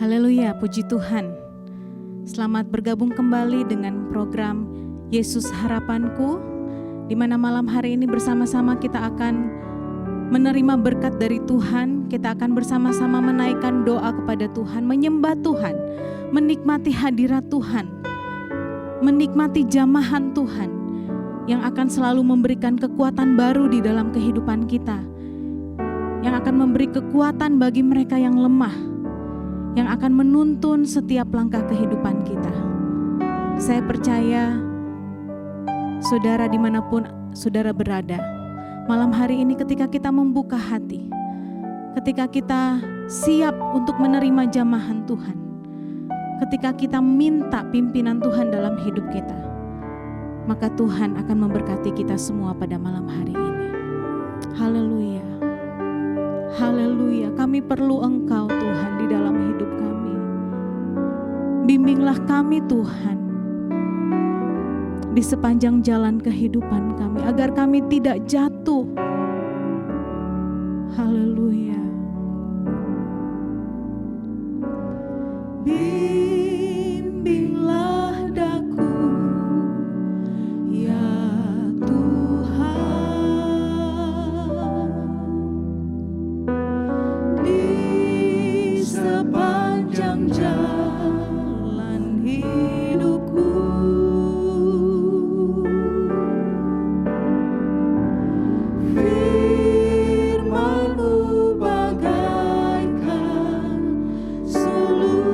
Haleluya, puji Tuhan. Selamat bergabung kembali dengan program Yesus Harapanku, di mana malam hari ini bersama-sama kita akan menerima berkat dari Tuhan. Kita akan bersama-sama menaikkan doa kepada Tuhan, menyembah Tuhan, menikmati hadirat Tuhan, menikmati jamahan Tuhan yang akan selalu memberikan kekuatan baru di dalam kehidupan kita, yang akan memberi kekuatan bagi mereka yang lemah, yang akan menuntun setiap langkah kehidupan kita. Saya percaya saudara dimanapun saudara berada, malam hari ini ketika kita membuka hati, ketika kita siap untuk menerima jamahan Tuhan, ketika kita minta pimpinan Tuhan dalam hidup kita, maka Tuhan akan memberkati kita semua pada malam hari ini. Haleluya. Haleluya, kami perlu Engkau Tuhan di dalam hidup kami. Bimbinglah kami Tuhan di sepanjang jalan kehidupan kami, agar kami tidak jatuh. Haleluya. Bimbinglah daku, ya sepanjang jalan hidupku, firman-Mu bagaikan sulur,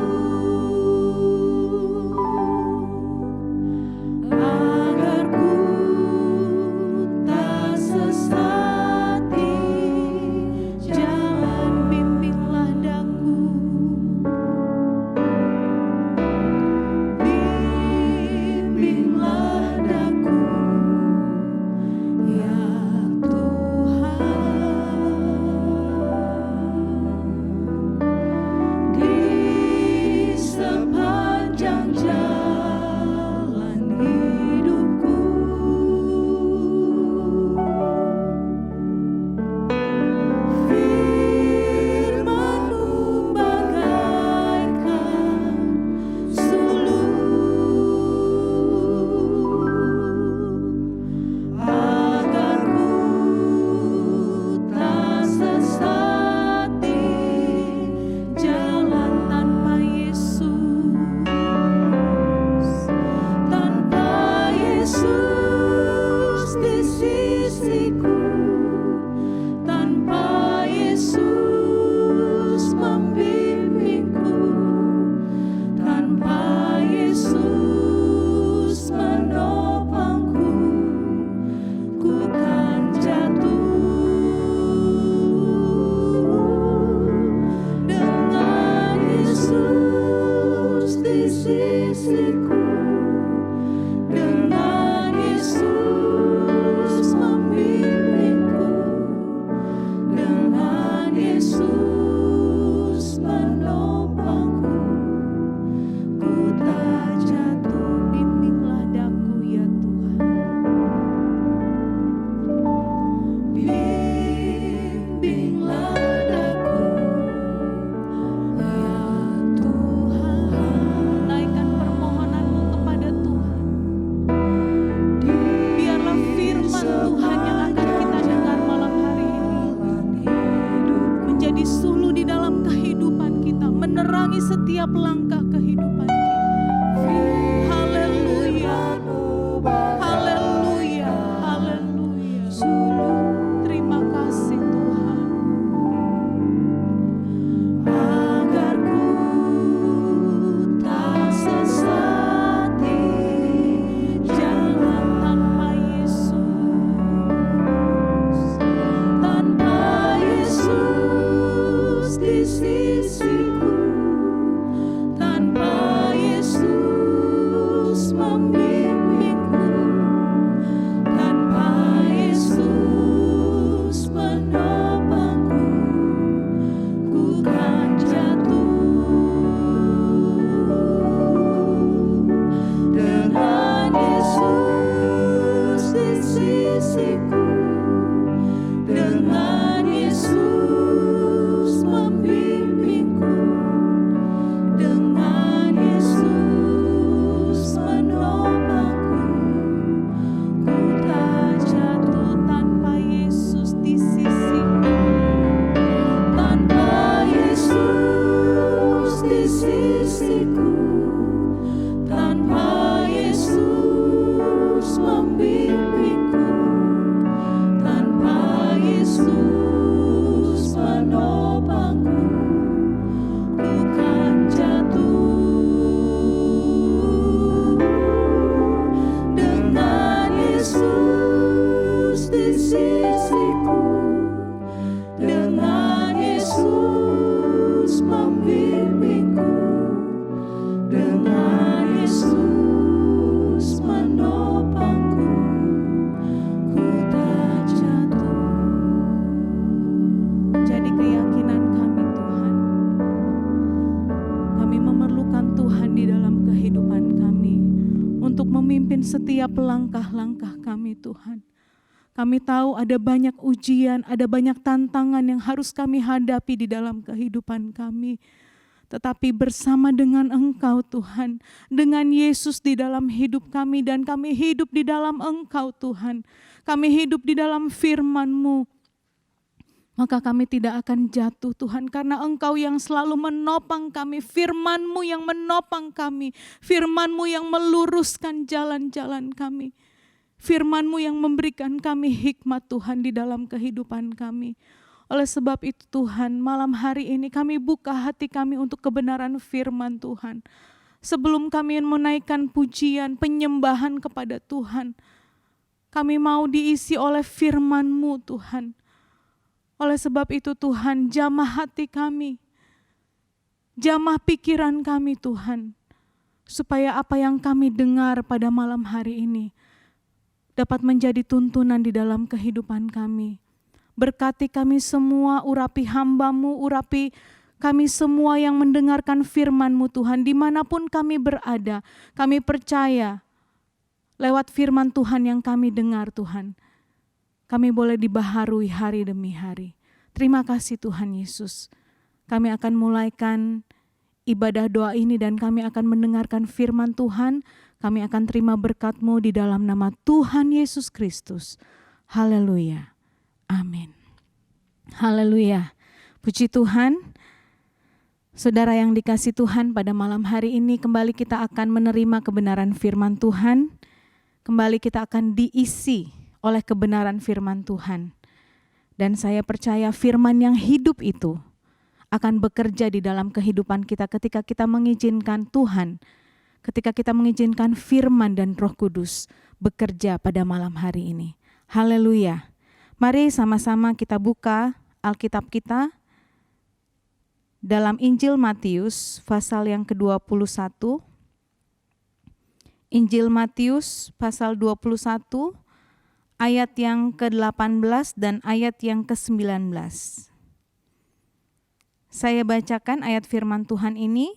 agar ku tak sesat di jalan. Bimbinglah daku, naikkan permohonan setiap langkah-langkah kami Tuhan. Kami tahu ada banyak ujian, ada banyak tantangan yang harus kami hadapi di dalam kehidupan kami. Tetapi bersama dengan Engkau Tuhan, dengan Yesus di dalam hidup kami, dan kami hidup di dalam Engkau Tuhan. Kami hidup di dalam firman-Mu. Maka kami tidak akan jatuh Tuhan, karena Engkau yang selalu menopang kami. Firman-Mu yang menopang kami. Firman-Mu yang meluruskan jalan-jalan kami. Firman-Mu yang memberikan kami hikmat Tuhan di dalam kehidupan kami. Oleh sebab itu Tuhan, malam hari ini kami buka hati kami untuk kebenaran firman Tuhan. Sebelum kami menaikkan pujian, penyembahan kepada Tuhan, kami mau diisi oleh firman-Mu Tuhan. Oleh sebab itu Tuhan, jamah hati kami, jamah pikiran kami Tuhan, supaya apa yang kami dengar pada malam hari ini dapat menjadi tuntunan di dalam kehidupan kami. Berkati kami semua, urapi hamba-Mu, urapi kami semua yang mendengarkan firman-Mu Tuhan. Dimanapun kami berada, kami percaya lewat firman Tuhan yang kami dengar Tuhan, kami boleh dibaharui hari demi hari. Terima kasih Tuhan Yesus. Kami akan mulaikan ibadah doa ini dan kami akan mendengarkan firman Tuhan. Kami akan terima berkat-Mu di dalam nama Tuhan Yesus Kristus. Haleluya. Amin. Haleluya. Puji Tuhan. Saudara yang dikasihi Tuhan, pada malam hari ini kembali kita akan menerima kebenaran firman Tuhan. Kembali kita akan diisi oleh kebenaran firman Tuhan. Dan saya percaya firman yang hidup itu akan bekerja di dalam kehidupan kita ketika kita mengizinkan Tuhan, ketika kita mengizinkan firman dan Roh Kudus bekerja pada malam hari ini. Haleluya. Mari sama-sama kita buka Alkitab kita dalam Injil Matius pasal yang ke-21. Injil Matius pasal 21 ayat yang ke-18 dan ayat yang ke-19. Saya bacakan ayat firman Tuhan ini.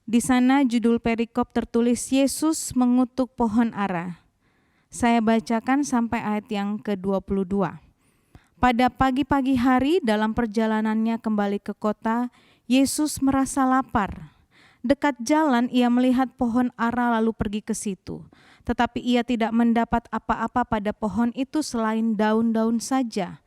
Di sana judul perikop tertulis Yesus mengutuk pohon ara. Saya bacakan sampai ayat yang ke-22. Pada pagi-pagi hari dalam perjalanannya kembali ke kota, Yesus merasa lapar. Dekat jalan ia melihat pohon ara lalu pergi ke situ. Tetapi ia tidak mendapat apa-apa pada pohon itu selain daun-daun saja.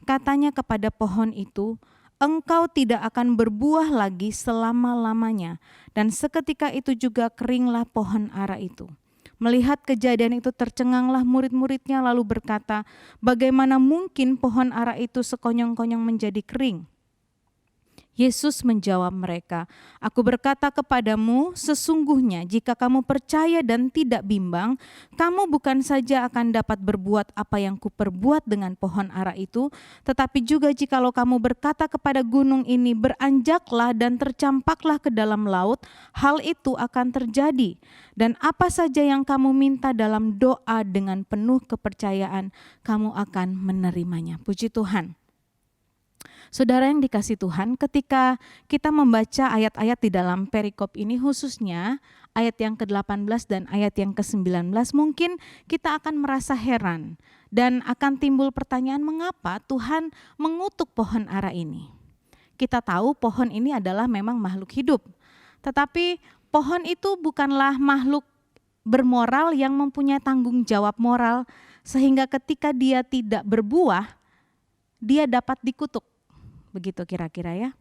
Katanya kepada pohon itu, "Engkau tidak akan berbuah lagi selama-lamanya." Dan seketika itu juga keringlah pohon ara itu. Melihat kejadian itu tercenganglah murid-muridnya lalu berkata, "Bagaimana mungkin pohon ara itu sekonyong-konyong menjadi kering?" Yesus menjawab mereka, "Aku berkata kepadamu, sesungguhnya jika kamu percaya dan tidak bimbang, kamu bukan saja akan dapat berbuat apa yang kuperbuat dengan pohon ara itu, tetapi juga jikalau kamu berkata kepada gunung ini, beranjaklah dan tercampaklah ke dalam laut, hal itu akan terjadi. Dan apa saja yang kamu minta dalam doa dengan penuh kepercayaan, kamu akan menerimanya." Puji Tuhan. Saudara yang dikasihi Tuhan, ketika kita membaca ayat-ayat di dalam perikop ini, khususnya ayat yang ke-18 dan ayat yang ke-19, mungkin kita akan merasa heran dan akan timbul pertanyaan, mengapa Tuhan mengutuk pohon ara ini? Kita tahu pohon ini adalah memang makhluk hidup, tetapi pohon itu bukanlah makhluk bermoral yang mempunyai tanggung jawab moral, sehingga ketika dia tidak berbuah, dia dapat dikutuk. Begitu kira-kira ya.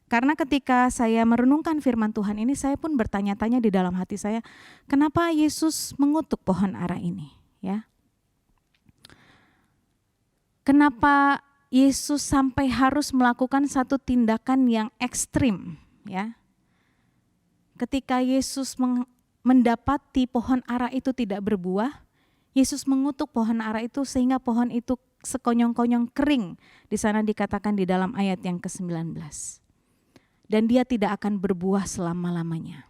Karena ketika saya merenungkan firman Tuhan ini, saya pun bertanya-tanya di dalam hati saya, kenapa Yesus mengutuk pohon ara ini? Ya. Kenapa Yesus sampai harus melakukan satu tindakan yang ekstrim? Ya. Ketika Yesus mendapati pohon ara itu tidak berbuah, Yesus mengutuk pohon ara itu sehingga pohon itu sekonyong-konyong kering. Di sana dikatakan di dalam ayat yang ke-19. Dan dia tidak akan berbuah selama-lamanya.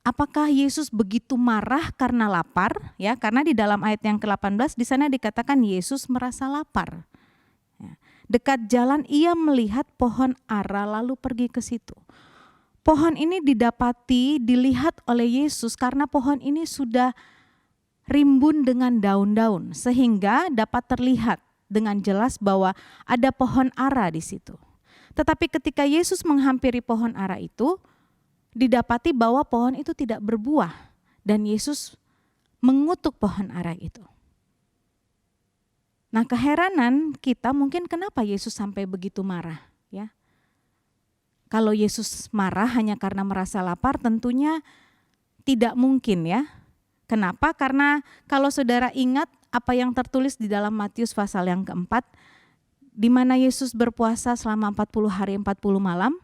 Apakah Yesus begitu marah karena lapar? Ya, karena di dalam ayat yang ke-18 di sana dikatakan Yesus merasa lapar. Ya. Dekat jalan ia melihat pohon ara lalu pergi ke situ. pohon ini dilihat oleh Yesus karena pohon ini sudah rimbun dengan daun-daun sehingga dapat terlihat dengan jelas bahwa ada pohon ara di situ. Tetapi ketika Yesus menghampiri pohon ara itu, didapati bahwa pohon itu tidak berbuah dan Yesus mengutuk pohon ara itu. Nah, keheranan kita mungkin kenapa Yesus sampai begitu marah, ya? Kalau Yesus marah hanya karena merasa lapar, tentunya tidak mungkin, ya. Kenapa? Karena kalau saudara ingat apa yang tertulis di dalam Matius pasal yang keempat, di mana Yesus berpuasa selama 40 hari 40 malam,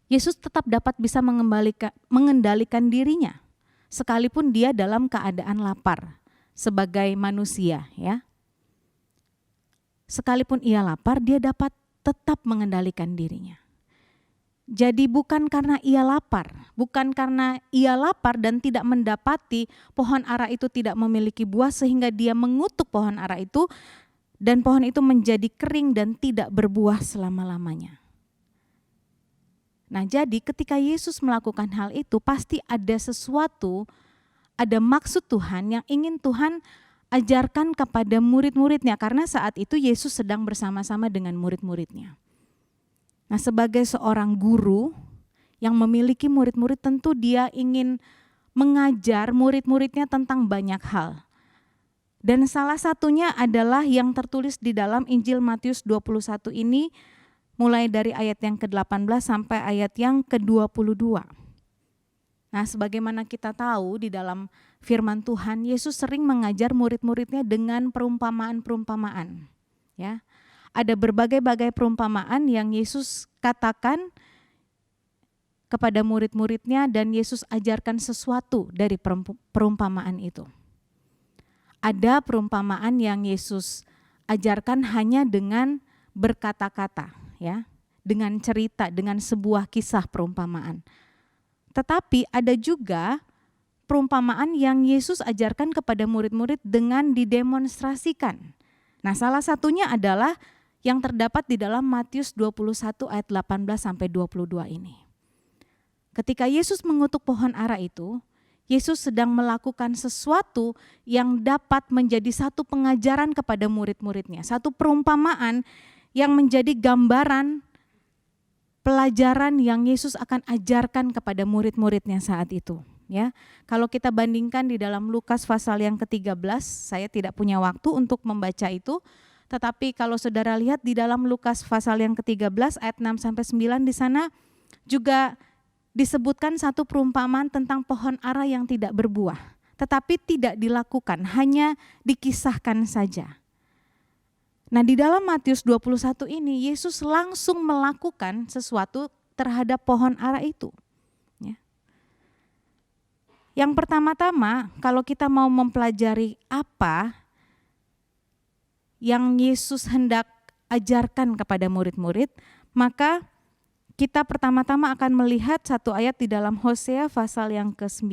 Yesus tetap dapat bisa mengendalikan dirinya, sekalipun dia dalam keadaan lapar sebagai manusia, ya. Sekalipun ia lapar, dia dapat tetap mengendalikan dirinya. Jadi bukan karena ia lapar dan tidak mendapati pohon ara itu tidak memiliki buah sehingga dia mengutuk pohon ara itu dan pohon itu menjadi kering dan tidak berbuah selama-lamanya. Nah, jadi ketika Yesus melakukan hal itu pasti ada sesuatu, ada maksud Tuhan yang ingin Tuhan ajarkan kepada murid-muridnya karena saat itu Yesus sedang bersama-sama dengan murid-muridnya. Nah, sebagai seorang guru yang memiliki murid-murid tentu dia ingin mengajar murid-muridnya tentang banyak hal. Dan salah satunya adalah yang tertulis di dalam Injil Matius 21 ini mulai dari ayat yang ke-18 sampai ayat yang ke-22. Nah, sebagaimana kita tahu di dalam firman Tuhan, Yesus sering mengajar murid-muridnya dengan perumpamaan-perumpamaan. Ya, ada berbagai-bagai perumpamaan yang Yesus katakan kepada murid-muridnya dan Yesus ajarkan sesuatu dari perumpamaan itu. Ada perumpamaan yang Yesus ajarkan hanya dengan berkata-kata, ya, dengan cerita, dengan sebuah kisah perumpamaan. Tetapi ada juga perumpamaan yang Yesus ajarkan kepada murid-murid dengan didemonstrasikan. Nah, salah satunya adalah yang terdapat di dalam Matius 21 ayat 18 sampai 22 ini. Ketika Yesus mengutuk pohon ara itu, Yesus sedang melakukan sesuatu yang dapat menjadi satu pengajaran kepada murid-muridnya, satu perumpamaan yang menjadi gambaran pelajaran yang Yesus akan ajarkan kepada murid-muridnya saat itu. Ya, kalau kita bandingkan di dalam Lukas pasal yang ke-13, saya tidak punya waktu untuk membaca itu, tetapi kalau saudara lihat di dalam Lukas pasal yang ke-13 ayat 6 sampai 9 di sana juga disebutkan satu perumpamaan tentang pohon ara yang tidak berbuah, tetapi tidak dilakukan, hanya dikisahkan saja. Nah, di dalam Matius 21 ini Yesus langsung melakukan sesuatu terhadap pohon ara itu. Ya. Yang pertama-tama, kalau kita mau mempelajari apa yang Yesus hendak ajarkan kepada murid-murid, maka kita pertama-tama akan melihat satu ayat di dalam Hosea pasal yang ke-9,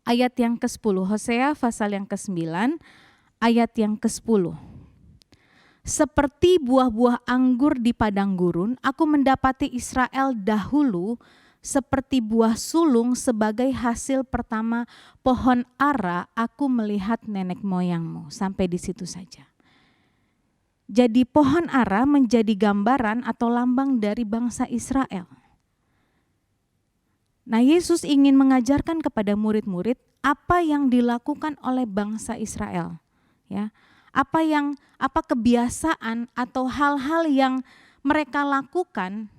ayat yang ke-10. Hosea pasal yang ke-9, ayat yang ke-10. Seperti buah-buah anggur di padang gurun, aku mendapati Israel dahulu seperti buah sulung sebagai hasil pertama pohon ara, aku melihat nenek moyangmu. Sampai di situ saja. Jadi pohon ara menjadi gambaran atau lambang dari bangsa Israel. Nah, Yesus ingin mengajarkan kepada murid-murid apa yang dilakukan oleh bangsa Israel. Ya. Apa kebiasaan atau hal-hal yang mereka lakukan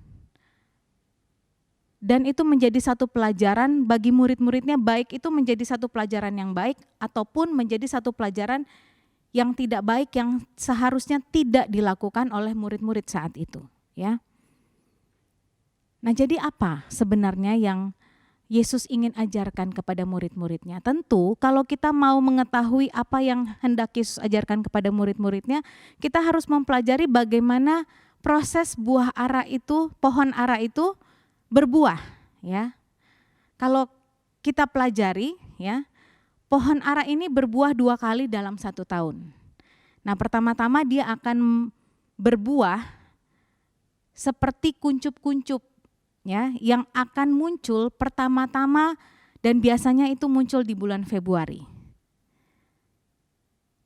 dan itu menjadi satu pelajaran bagi murid-muridnya, baik itu menjadi satu pelajaran yang baik ataupun menjadi satu pelajaran yang tidak baik yang seharusnya tidak dilakukan oleh murid-murid saat itu, ya. Nah, jadi apa sebenarnya yang Yesus ingin ajarkan kepada murid-muridnya? Tentu kalau kita mau mengetahui apa yang hendak Yesus ajarkan kepada murid-muridnya, kita harus mempelajari bagaimana proses buah ara itu, pohon ara itu berbuah, ya. Kalau kita pelajari, ya, pohon ara ini berbuah 2 kali dalam 1 tahun. Nah, pertama-tama dia akan berbuah seperti kuncup-kuncup ya, yang akan muncul pertama-tama dan biasanya itu muncul di bulan Februari.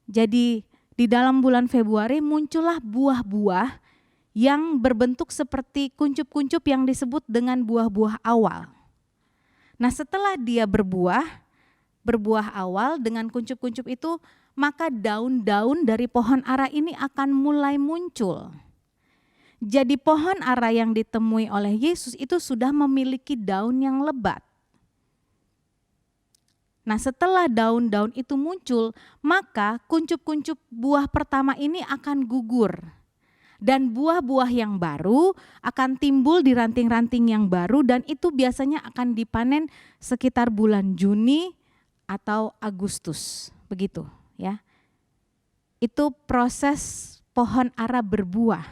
Jadi di dalam bulan Februari muncullah buah-buah yang berbentuk seperti kuncup-kuncup yang disebut dengan buah-buah awal. Nah, setelah dia berbuah awal dengan kuncup-kuncup itu, maka daun-daun dari pohon ara ini akan mulai muncul. Jadi pohon ara yang ditemui oleh Yesus itu sudah memiliki daun yang lebat. Nah, setelah daun-daun itu muncul, maka kuncup-kuncup buah pertama ini akan gugur. Dan buah-buah yang baru akan timbul di ranting-ranting yang baru, dan itu biasanya akan dipanen sekitar bulan Juni atau Agustus. Begitu ya. Itu proses pohon ara berbuah.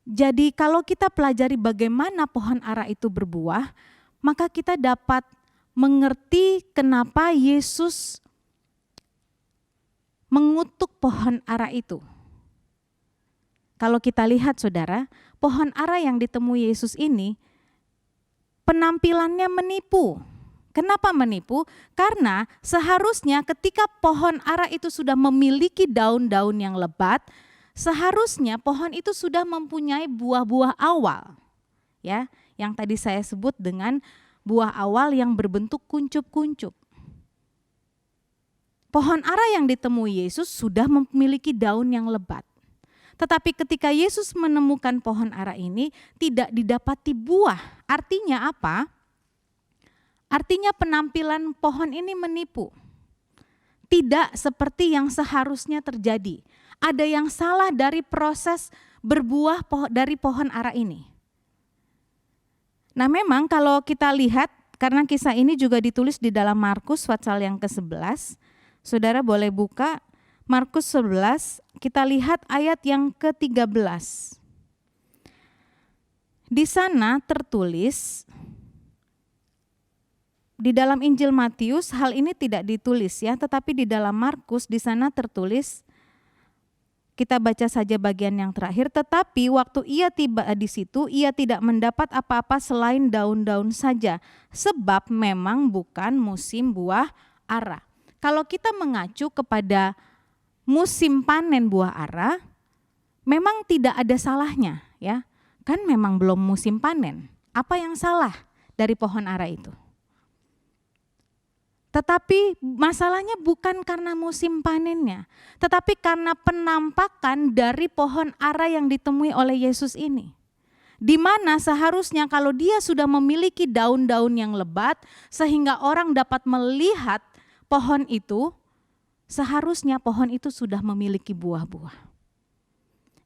Jadi kalau kita pelajari bagaimana pohon ara itu berbuah, maka kita dapat mengerti kenapa Yesus mengutuk pohon ara itu. Kalau kita lihat saudara, pohon ara yang ditemui Yesus ini penampilannya menipu. Kenapa menipu? Karena seharusnya ketika pohon ara itu sudah memiliki daun-daun yang lebat, seharusnya pohon itu sudah mempunyai buah-buah awal. Ya, yang tadi saya sebut dengan buah awal yang berbentuk kuncup-kuncup. Pohon ara yang ditemui Yesus sudah memiliki daun yang lebat. Tetapi ketika Yesus menemukan pohon ara ini tidak didapati buah. Artinya apa? Artinya penampilan pohon ini menipu. Tidak seperti yang seharusnya terjadi. Ada yang salah dari proses berbuah dari pohon ara ini. Nah, memang kalau kita lihat, karena kisah ini juga ditulis di dalam Markus pasal yang ke-11, saudara boleh buka Markus 11, kita lihat ayat yang ke-13. Di sana tertulis, di dalam Injil Matius hal ini tidak ditulis ya, tetapi di dalam Markus di sana tertulis, kita baca saja bagian yang terakhir, tetapi waktu ia tiba di situ, ia tidak mendapat apa-apa selain daun-daun saja, sebab memang bukan musim buah ara. Kalau kita mengacu kepada musim panen buah ara, memang tidak ada salahnya ya, kan memang belum musim panen. Apa yang salah dari pohon ara itu? Tetapi masalahnya bukan karena musim panennya, tetapi karena penampakan dari pohon ara yang ditemui oleh Yesus ini. Di mana seharusnya kalau dia sudah memiliki daun-daun yang lebat sehingga orang dapat melihat pohon itu, seharusnya pohon itu sudah memiliki buah-buah.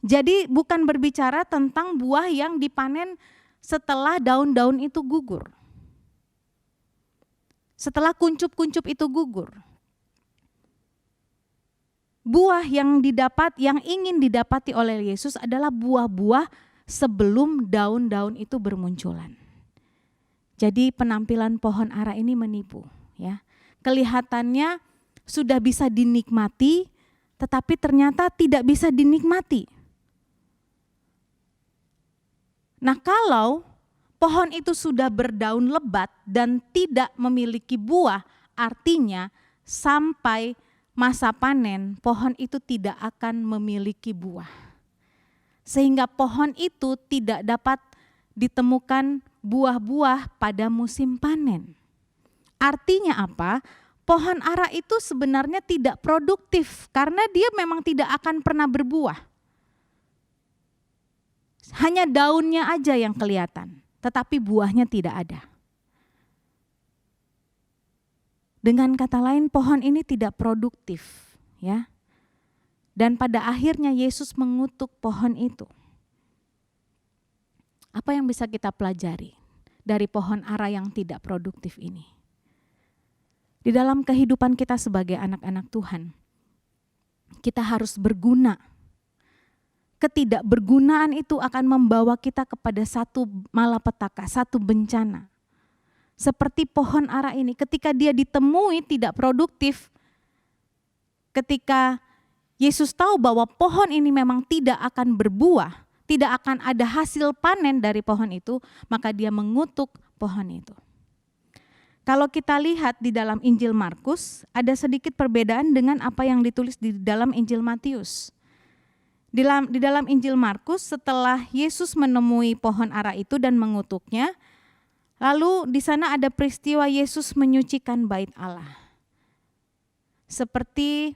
Jadi bukan berbicara tentang buah yang dipanen setelah daun-daun itu gugur. Setelah kuncup-kuncup itu gugur. Buah yang ingin didapati oleh Yesus adalah buah-buah sebelum daun-daun itu bermunculan. Jadi penampilan pohon ara ini menipu ya. Kelihatannya sudah bisa dinikmati, tetapi ternyata tidak bisa dinikmati. Nah, kalau pohon itu sudah berdaun lebat dan tidak memiliki buah, artinya sampai masa panen pohon itu tidak akan memiliki buah. Sehingga pohon itu tidak dapat ditemukan buah-buah pada musim panen. Artinya apa? Pohon ara itu sebenarnya tidak produktif karena dia memang tidak akan pernah berbuah. Hanya daunnya aja yang kelihatan. Tetapi buahnya tidak ada. Dengan kata lain, pohon ini tidak produktif, ya. Dan pada akhirnya Yesus mengutuk pohon itu. Apa yang bisa kita pelajari dari pohon ara yang tidak produktif ini? Di dalam kehidupan kita sebagai anak-anak Tuhan, kita harus berguna. Ketidakbergunaan itu akan membawa kita kepada satu malapetaka, satu bencana. Seperti pohon ara ini, ketika dia ditemui tidak produktif, ketika Yesus tahu bahwa pohon ini memang tidak akan berbuah, tidak akan ada hasil panen dari pohon itu, maka dia mengutuk pohon itu. Kalau kita lihat di dalam Injil Markus, ada sedikit perbedaan dengan apa yang ditulis di dalam Injil Matius. Di dalam Injil Markus, setelah Yesus menemui pohon ara itu dan mengutuknya, lalu di sana ada peristiwa Yesus menyucikan bait Allah. Seperti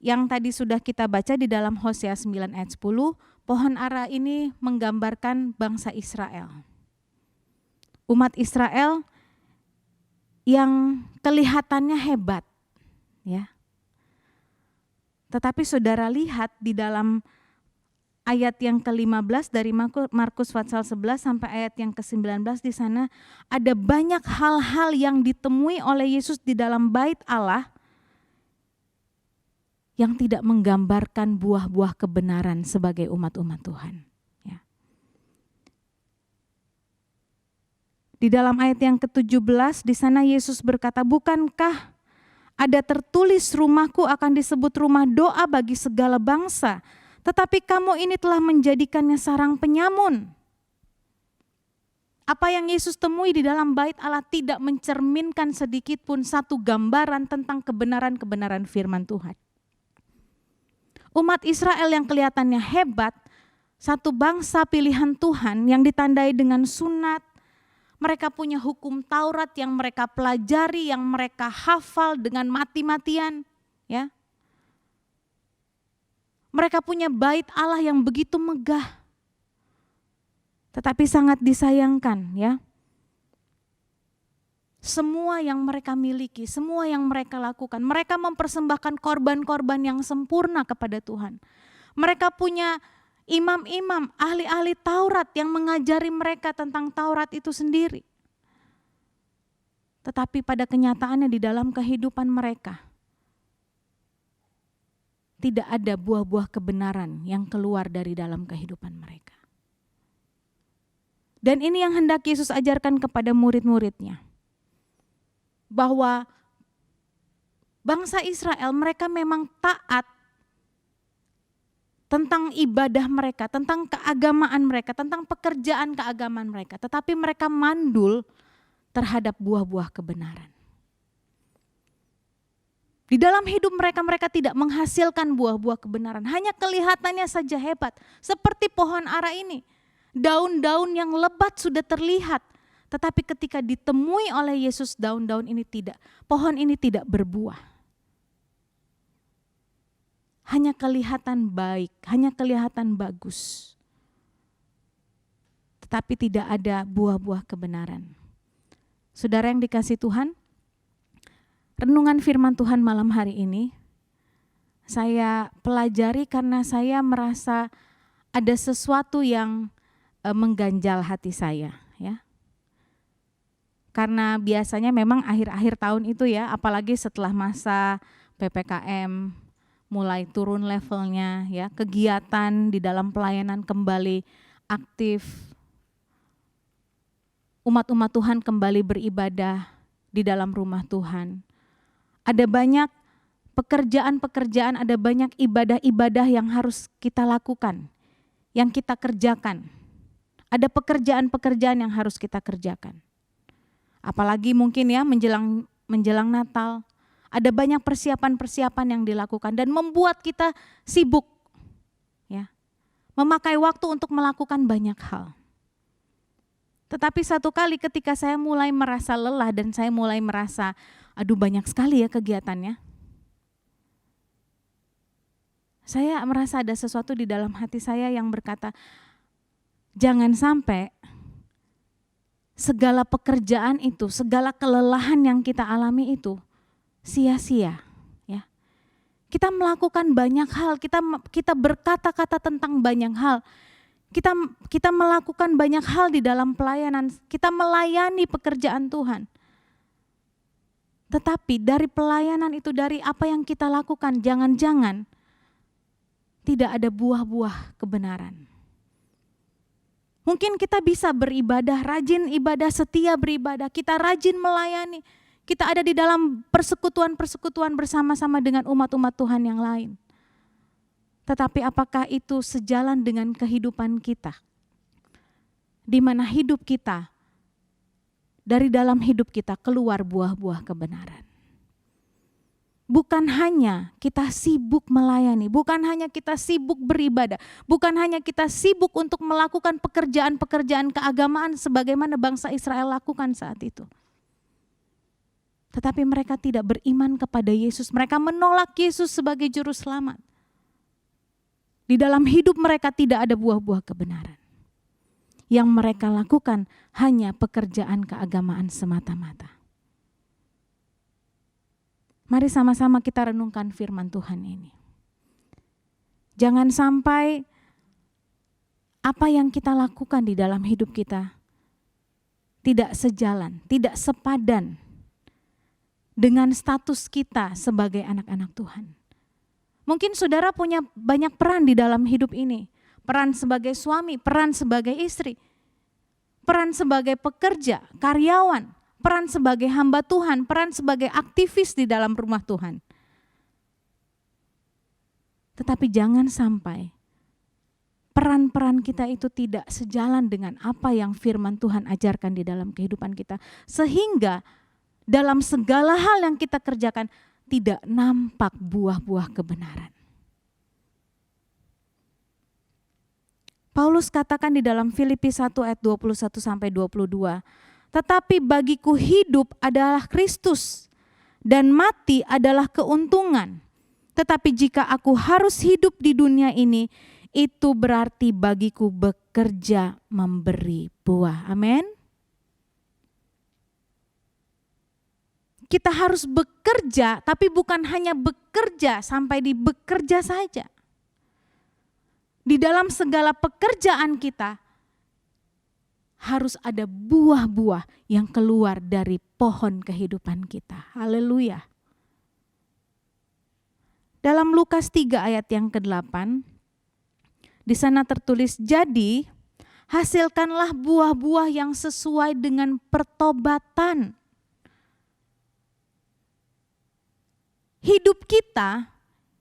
yang tadi sudah kita baca di dalam Hosea 9 ayat 10, pohon ara ini menggambarkan bangsa Israel. Umat Israel yang kelihatannya hebat, ya. Tetapi saudara lihat di dalam ayat yang ke-15 dari Markus pasal 11 sampai ayat yang ke-19, di sana ada banyak hal-hal yang ditemui oleh Yesus di dalam bait Allah yang tidak menggambarkan buah-buah kebenaran sebagai umat-umat Tuhan. Ya. Di dalam ayat yang ke-17 di sana Yesus berkata, "Bukankah ada tertulis rumahku akan disebut rumah doa bagi segala bangsa, tetapi kamu ini telah menjadikannya sarang penyamun." Apa yang Yesus temui di dalam bait Allah tidak mencerminkan sedikit pun satu gambaran tentang kebenaran-kebenaran firman Tuhan. Umat Israel yang kelihatannya hebat, satu bangsa pilihan Tuhan yang ditandai dengan sunat, mereka punya hukum Taurat yang mereka pelajari, yang mereka hafal dengan mati-matian, ya. Mereka punya bait Allah yang begitu megah. Tetapi sangat disayangkan, ya. Semua yang mereka miliki, semua yang mereka lakukan, mereka mempersembahkan korban-korban yang sempurna kepada Tuhan. Mereka punya imam-imam, ahli-ahli Taurat yang mengajari mereka tentang Taurat itu sendiri. Tetapi pada kenyataannya di dalam kehidupan mereka, tidak ada buah-buah kebenaran yang keluar dari dalam kehidupan mereka. Dan ini yang hendak Yesus ajarkan kepada murid-muridnya. Bahwa bangsa Israel mereka memang taat tentang ibadah mereka, tentang keagamaan mereka, tentang pekerjaan keagamaan mereka. Tetapi mereka mandul terhadap buah-buah kebenaran. Di dalam hidup mereka, mereka tidak menghasilkan buah-buah kebenaran. Hanya kelihatannya saja hebat. Seperti pohon ara ini. Daun-daun yang lebat sudah terlihat. Tetapi ketika ditemui oleh Yesus, daun-daun ini tidak. Pohon ini tidak berbuah. Hanya kelihatan baik, hanya kelihatan bagus. Tetapi tidak ada buah-buah kebenaran. Saudara yang dikasihi Tuhan, renungan firman Tuhan malam hari ini saya pelajari karena saya merasa ada sesuatu yang mengganjal hati saya, ya. Karena biasanya memang akhir-akhir tahun itu ya, apalagi setelah masa PPKM mulai turun levelnya, ya, kegiatan di dalam pelayanan kembali aktif. Umat-umat Tuhan kembali beribadah di dalam rumah Tuhan. Ada banyak pekerjaan-pekerjaan, ada banyak ibadah-ibadah yang harus kita lakukan, yang kita kerjakan. Ada pekerjaan-pekerjaan yang harus kita kerjakan. Apalagi mungkin ya menjelang Natal, ada banyak persiapan-persiapan yang dilakukan dan membuat kita sibuk, ya, memakai waktu untuk melakukan banyak hal. Tetapi satu kali ketika saya mulai merasa lelah dan saya mulai merasa, aduh banyak sekali ya kegiatannya. Saya merasa ada sesuatu di dalam hati saya yang berkata, jangan sampai segala pekerjaan itu, segala kelelahan yang kita alami itu sia-sia, ya. Kita melakukan banyak hal, kita berkata-kata tentang banyak hal. Kita melakukan banyak hal di dalam pelayanan, kita melayani pekerjaan Tuhan. Tetapi dari pelayanan itu, dari apa yang kita lakukan, jangan-jangan tidak ada buah-buah kebenaran. Mungkin kita bisa beribadah, rajin ibadah, setia beribadah, kita rajin melayani, kita ada di dalam persekutuan-persekutuan bersama-sama dengan umat-umat Tuhan yang lain. Tetapi apakah itu sejalan dengan kehidupan kita? Di mana hidup kita, dari dalam hidup kita keluar buah-buah kebenaran. Bukan hanya kita sibuk melayani, bukan hanya kita sibuk beribadah, bukan hanya kita sibuk untuk melakukan pekerjaan-pekerjaan keagamaan sebagaimana bangsa Israel lakukan saat itu. Tetapi mereka tidak beriman kepada Yesus, mereka menolak Yesus sebagai juru selamat. Di dalam hidup mereka tidak ada buah-buah kebenaran. Yang mereka lakukan hanya pekerjaan keagamaan semata-mata. Mari sama-sama kita renungkan firman Tuhan ini. Jangan sampai apa yang kita lakukan di dalam hidup kita tidak sejalan, tidak sepadan dengan status kita sebagai anak-anak Tuhan. Mungkin saudara punya banyak peran di dalam hidup ini. Peran sebagai suami, peran sebagai istri, peran sebagai pekerja, karyawan, peran sebagai hamba Tuhan, peran sebagai aktivis di dalam rumah Tuhan. Tetapi jangan sampai peran-peran kita itu tidak sejalan dengan apa yang firman Tuhan ajarkan di dalam kehidupan kita. Sehingga dalam segala hal yang kita kerjakan tidak nampak buah-buah kebenaran. Paulus katakan di dalam Filipi 1 ayat 21 sampai 22, tetapi bagiku hidup adalah Kristus dan mati adalah keuntungan. Tetapi jika aku harus hidup di dunia ini, itu berarti bagiku bekerja memberi buah. Amin. Kita harus bekerja, tapi bukan hanya bekerja sampai di bekerja saja. Di dalam segala pekerjaan kita harus ada buah-buah yang keluar dari pohon kehidupan kita. Haleluya. Dalam Lukas 3 ayat yang ke-8, di sana tertulis, jadi hasilkanlah buah-buah yang sesuai dengan pertobatan. Hidup kita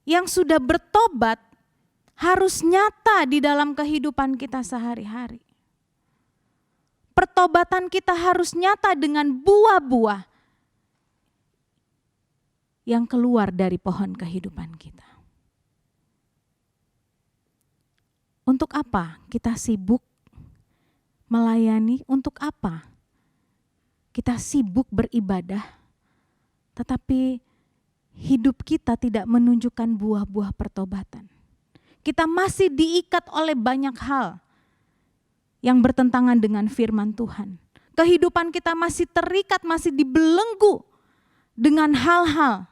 yang sudah bertobat harus nyata di dalam kehidupan kita sehari-hari. Pertobatan kita harus nyata dengan buah-buah yang keluar dari pohon kehidupan kita. Untuk apa kita sibuk melayani? Untuk apa kita sibuk beribadah, tetapi hidup kita tidak menunjukkan buah-buah pertobatan? Kita masih diikat oleh banyak hal yang bertentangan dengan firman Tuhan. Kehidupan kita masih terikat, masih dibelenggu dengan hal-hal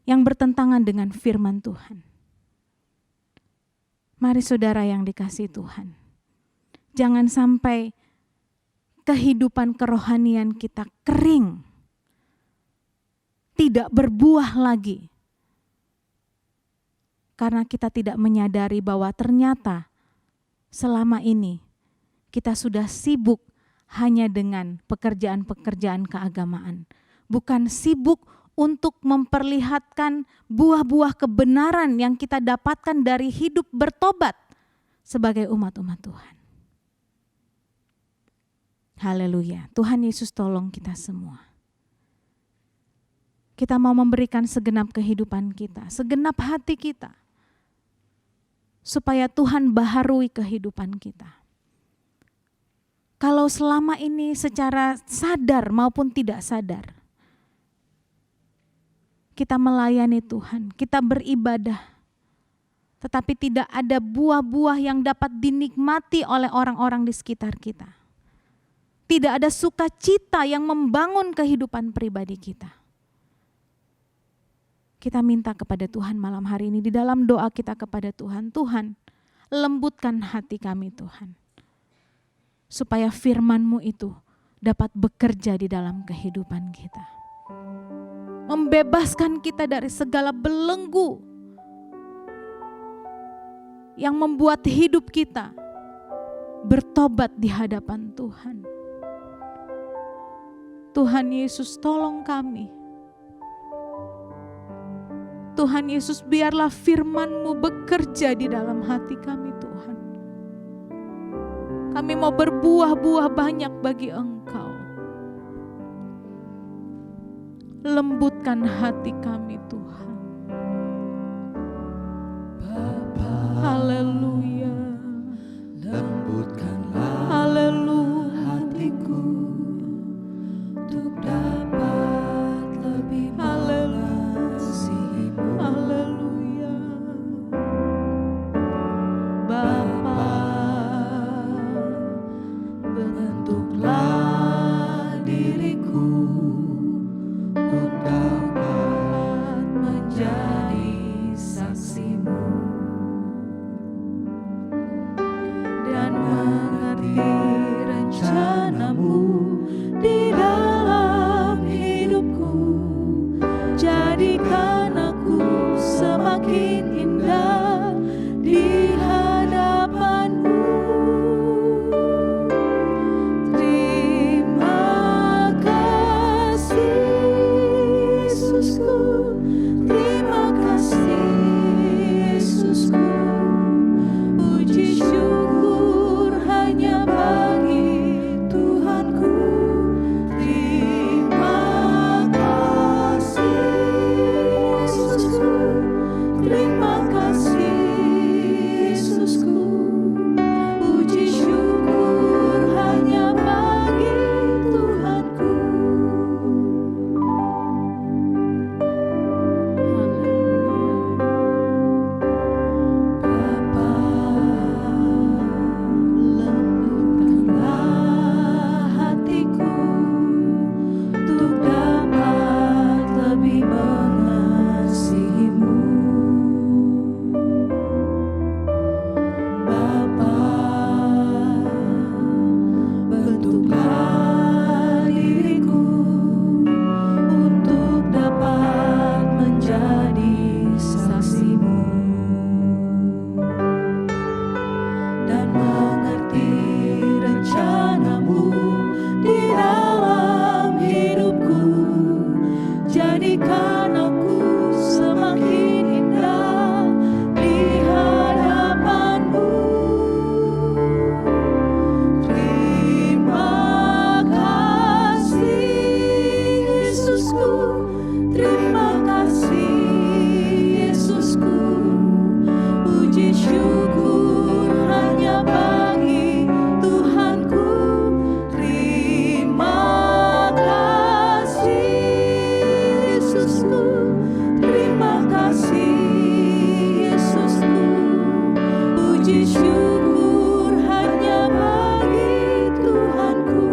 yang bertentangan dengan firman Tuhan. Mari saudara yang dikasihi Tuhan, jangan sampai kehidupan kerohanian kita kering, tidak berbuah lagi. Karena kita tidak menyadari bahwa ternyata selama ini kita sudah sibuk hanya dengan pekerjaan-pekerjaan keagamaan. Bukan sibuk untuk memperlihatkan buah-buah kebenaran yang kita dapatkan dari hidup bertobat sebagai umat-umat Tuhan. Haleluya. Tuhan Yesus tolong kita semua. Kita mau memberikan segenap kehidupan kita, segenap hati kita, supaya Tuhan baharui kehidupan kita. Kalau selama ini secara sadar maupun tidak sadar, kita melayani Tuhan, kita beribadah, tetapi tidak ada buah-buah yang dapat dinikmati oleh orang-orang di sekitar kita. Tidak ada sukacita yang membangun kehidupan pribadi kita. Kita minta kepada Tuhan malam hari ini, di dalam doa kita kepada Tuhan, Tuhan lembutkan hati kami Tuhan, supaya firman-Mu itu dapat bekerja di dalam kehidupan kita. Membebaskan kita dari segala belenggu yang membuat hidup kita bertobat di hadapan Tuhan. Tuhan Yesus tolong kami. Tuhan Yesus, biarlah firman-Mu bekerja di dalam hati kami Tuhan. Kami mau berbuah-buah banyak bagi Engkau. Lembutkan hati kami Tuhan. Bapa, Haleluya. lembutkanlah Haleluya. hatiku untuk dapat lebih mengasihi-Mu. Haleluya. Bapa, Bentuklah diriku untuk dapat menjadi saksi-Mu dan mengerti rencana-Mu di dalam hidupku. Jadikan aku semakin indah di hadapan-Mu. Terima kasih Yesusku, terima kasih Yesusku. Puji syukur hanya bagi Tuhanku. Terima kasih Yesusku, terima kasih Yesusku. Puji syukur hanya bagi Tuhanku. Bapa, lembutkanlah hatiku untuk dapat lebih mengasihi-Mu. Bapa, bentuklah diriku untuk dapat menjadi saksi-Mu dan mengerti rencana-Mu di dalam hidupku. Jadikan aku semakin indah di hadapan-Mu. Terima kasih Yesusku, terima kasih Yesusku. Puji syukur hanya bagi Tuhanku. Terima kasih Yesusku, terima kasih Yesusku. Puji syukur hanya bagi Tuhanku.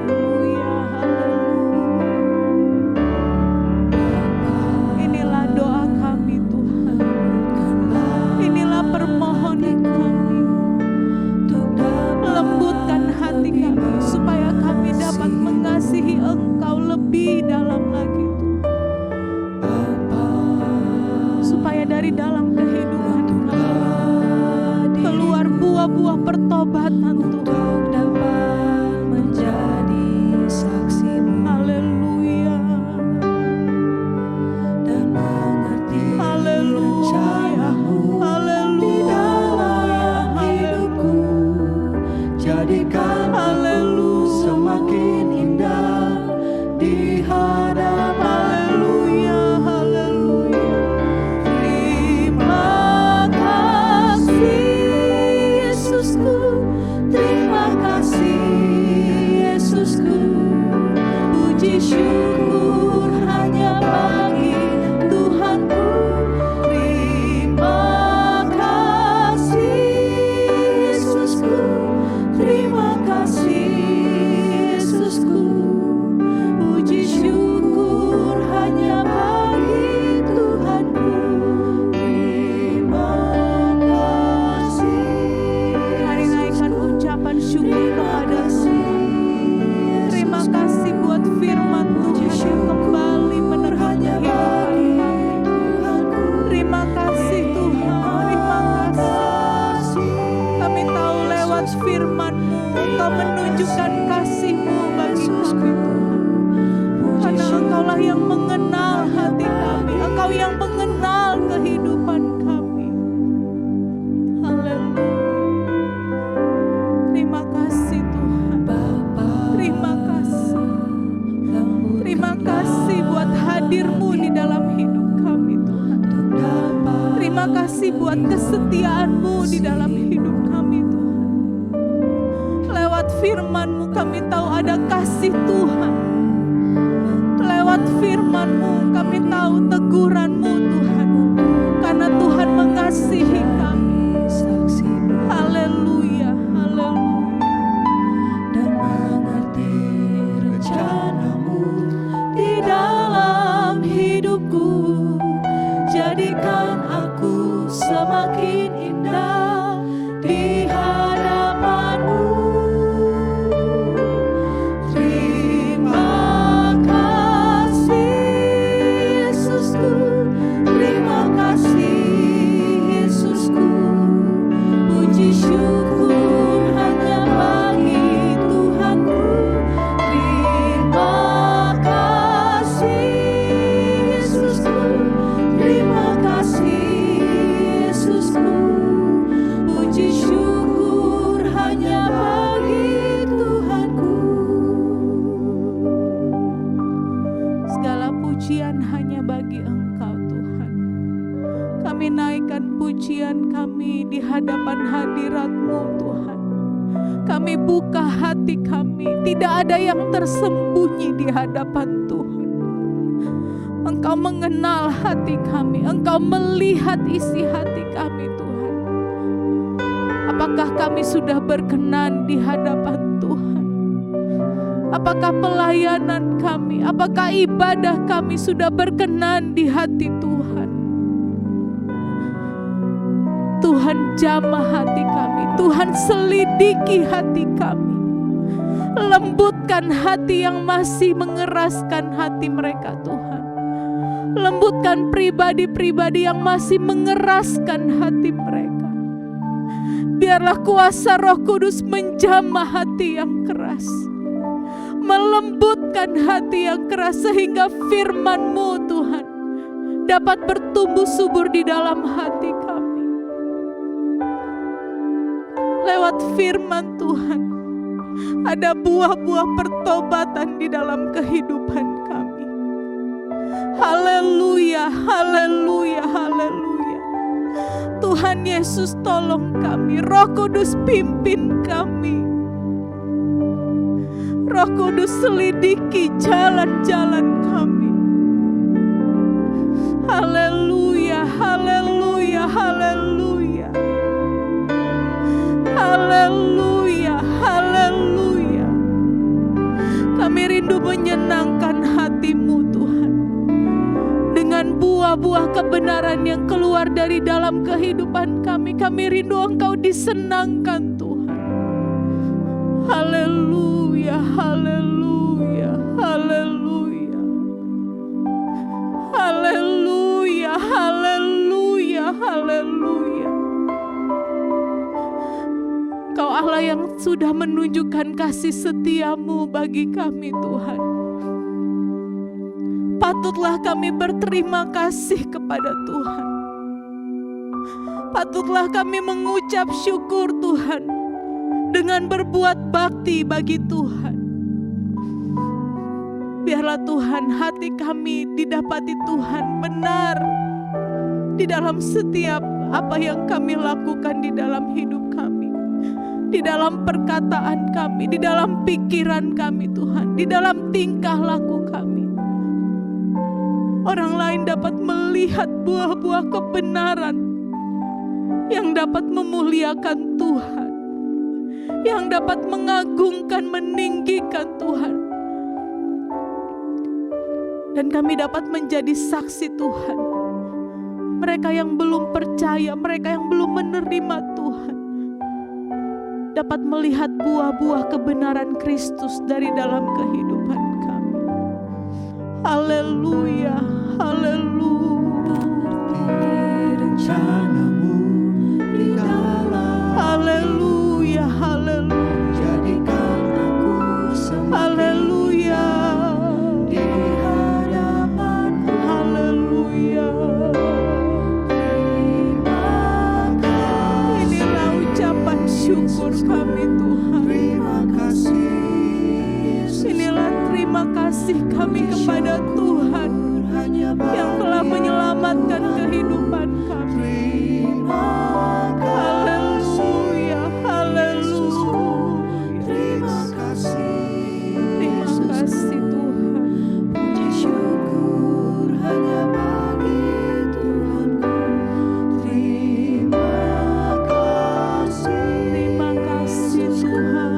Haleluya, haleluya. Inilah doa kami Tuhan. Inilah permohonan kami. Lembutkan hati kami supaya kami dapat mengasihi Engkau lebih dalam lagi Tuhan. Supaya dari dalam kehidupan kami keluar buah-buah pertobatan Tuhan. Untuk dapat menjadi saksi-Mu Haleluya. dan mengerti Haleluya. rencana-Mu di dalam hidupku. Jadikan aku semakin indah di hadapan-Mu. Haleluya, haleluya. Terima kasih Yesusku, terima kasih Yesusku. Puji syukur hanya bagi Tuhanku. Terima kasih Yesusku, terima kasih Yesusku. Puji syukur hanya bagi Tuhanku. Terima kasih. Mari naikkan ucapan syukur kepada Tuhan. Terima kasih buat firman Tuhan yang kembali menerangi kehidupan kami. Terima kasih Tuhan, terima kasih. Kami tahu lewat firman-Mu Engkau menunjukkan kasih-Mu bagi kami Tuhan. Karena Engkaulah yang mengenal hati kami, Engkau yang mengenal kehidupan kami. Haleluya. Terima kasih Tuhan. Terima kasih. Terima kasih buat hadir-Mu di dalam hidup kami Tuhan. Terima kasih buat kesetiaan-Mu di dalam hidup kami Tuhan. Lewat firman-Mu kami tahu ada kasih Tuhan. Lewat firman-Mu kami tahu teguran-Mu Tuhan. Karena Tuhan mengasihi kami. Haleluya, haleluya. Dan mengerti rencana-Mu di dalam hidupku. Jadikan aku semakin indah di hadapan-Mu. Terima kasih Yesusku, terima kasih Yesusku. Puji syukur hanya bagi Tuhanku. Terima kasih Yesusku, terima kasih Yesusku. Puji syukur hanya bagi Tuhanku. Segala pujian hanya bagi Engkau Tuhan. Kami naikkan pujian kami di hadapan hadirat-Mu Tuhan. Kami buka hati kami, tidak ada yang tersembunyi di hadapan Tuhan. Engkau mengenal hati kami, Engkau melihat isi hati kami Tuhan. Apakah kami sudah berkenan di hadapan Tuhan? Apakah pelayanan kami, apakah ibadah kami sudah berkenan di hati Tuhan? Tuhan jamah hati kami, Tuhan selidiki hati kami. Lembutkan hati yang masih mengeraskan hati mereka Tuhan. Lembutkan pribadi-pribadi yang masih mengeraskan hati mereka. Biarlah kuasa Roh Kudus menjamah hati yang keras, melembutkan hati yang keras, sehingga firman-Mu Tuhan dapat bertumbuh subur di dalam hati kami. Lewat firman Tuhan ada buah-buah pertobatan di dalam kehidupan kami. Haleluya, haleluya, haleluya. Tuhan Yesus tolong kami, Roh Kudus pimpin kami. Roh Kudus selidiki jalan-jalan kami. Haleluya, haleluya, haleluya. Haleluya, haleluya. Kami rindu menyenangkan hati-Mu Tuhan. Dengan buah-buah kebenaran yang keluar dari dalam kehidupan kami, kami rindu Engkau disenangkan Tuhan. Haleluya, haleluya, haleluya. Haleluya, haleluya, haleluya. Engkau Allah yang sudah menunjukkan kasih setia-Mu bagi kami Tuhan. Patutlah kami berterima kasih kepada Tuhan. Patutlah kami mengucap syukur Tuhan dengan berbuat bakti bagi Tuhan. Biarlah Tuhan hati kami didapati Tuhan benar di dalam setiap apa yang kami lakukan di dalam hidup kami, di dalam perkataan kami, di dalam pikiran kami Tuhan, di dalam tingkah laku kami. Orang lain dapat melihat buah-buah kebenaran yang dapat memuliakan Tuhan, yang dapat mengagungkan, meninggikan Tuhan. Dan kami dapat menjadi saksi Tuhan. Mereka yang belum percaya, mereka yang belum menerima Tuhan, dapat melihat buah-buah kebenaran Kristus dari dalam kehidupan kami. Haleluya, haleluya. Rencana-Mu di dalam Haleluya, haleluya. jadikan aku semakin Haleluya. di hadapan syukur kami Tuhan. Terima kasih Yesus. Inilah terima kasih kami kepada Tuhan Hanya yang telah bagi menyelamatkan kehidupan kami. terima kasih. Haleluya, haleluya. Terima kasih Terima kasih Tuhan. Puji syukur hanya bagi Tuhanku. Terima kasih. Terima kasih Tuhan.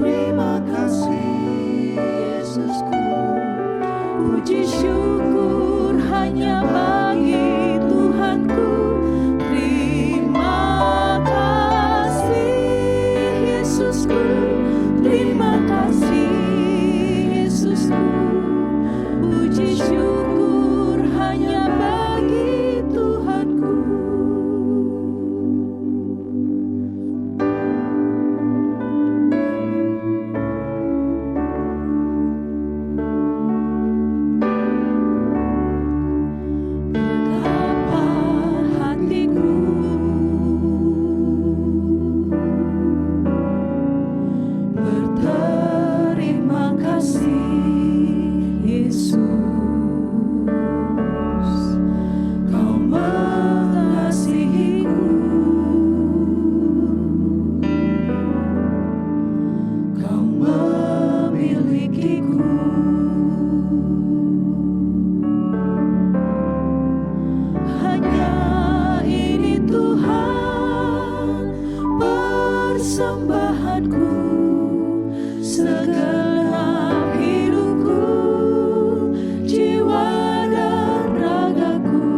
Terima kasih Yesusku. Puji syukur hanya bagi Tuhanku. Terima kasih Yesusku. Terima kasih Yesusku. Puji syukur hanya bagi Tuhanku. Betapa hatiku berterima kasih Yesus, Kau mengasihiku, Kau memilikiku. Hanya ini Tuhan persembahanku, segenap hidupku, jiwa dan ragaku,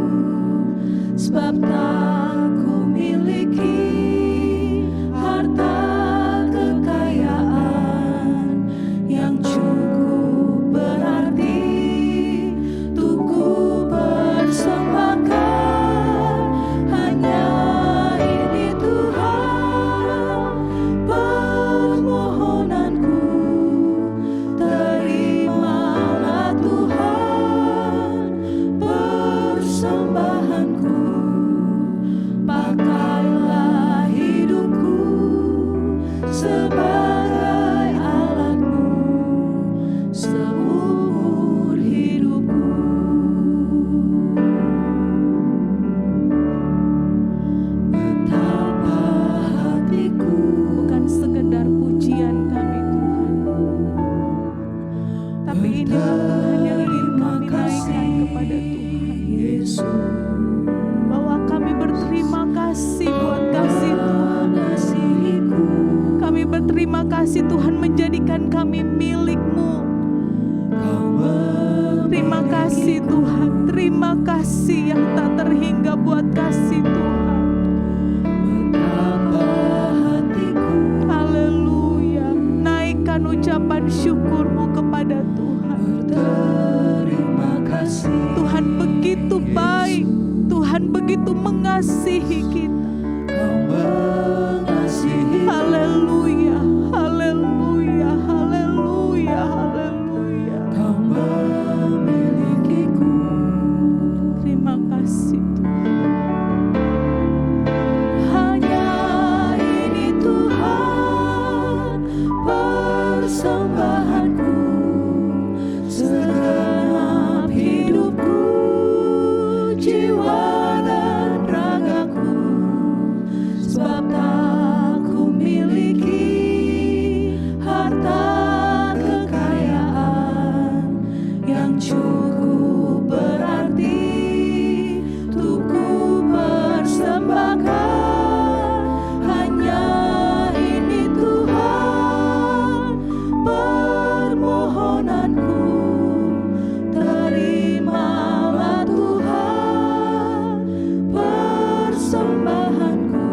sebab tak ku miliki harta kekayaan yang cukup berarti untuk ku persembahkan. Hanya ini Tuhan permohonanku. Terimalah Tuhan persembahanku. Pakailah hidupku sebagai alatmu seumur hidupku. Betapa hatiku Bukan sekedar pujian kami Tuhan, tapi ini Tuhan yang ingin kami naikkan kepada Tuhan. Yesus. Bahwa kami berterima kasih buat kasih Tuhan. Mengasihiku, Kami berterima kasih Tuhan menjadikan kami milik-Mu. Kau Terima kasih Tuhan. Terima kasih yang tak terhingga buat kasih Tuhan. betapa hatiku Haleluya. Naikkan ucapan syukur-Mu kepada Tuhan. berterima kasih. Tuhan begitu baik. Tuhan begitu mengasihi kita. Kau mengasihi, Haleluya. Haleluya. Haleluya. Haleluya. Kau memilikiku. Terima kasih Tuhan. Hanya ini Tuhan persembahanku, segenap hidupku, jiwa dan ragaku, sebab tak ku miliki harta kekayaan yang cukup berarti untuk ku persembahkan. Hanya ini Tuhan permohonanku. Terimalah Tuhan persembahanku.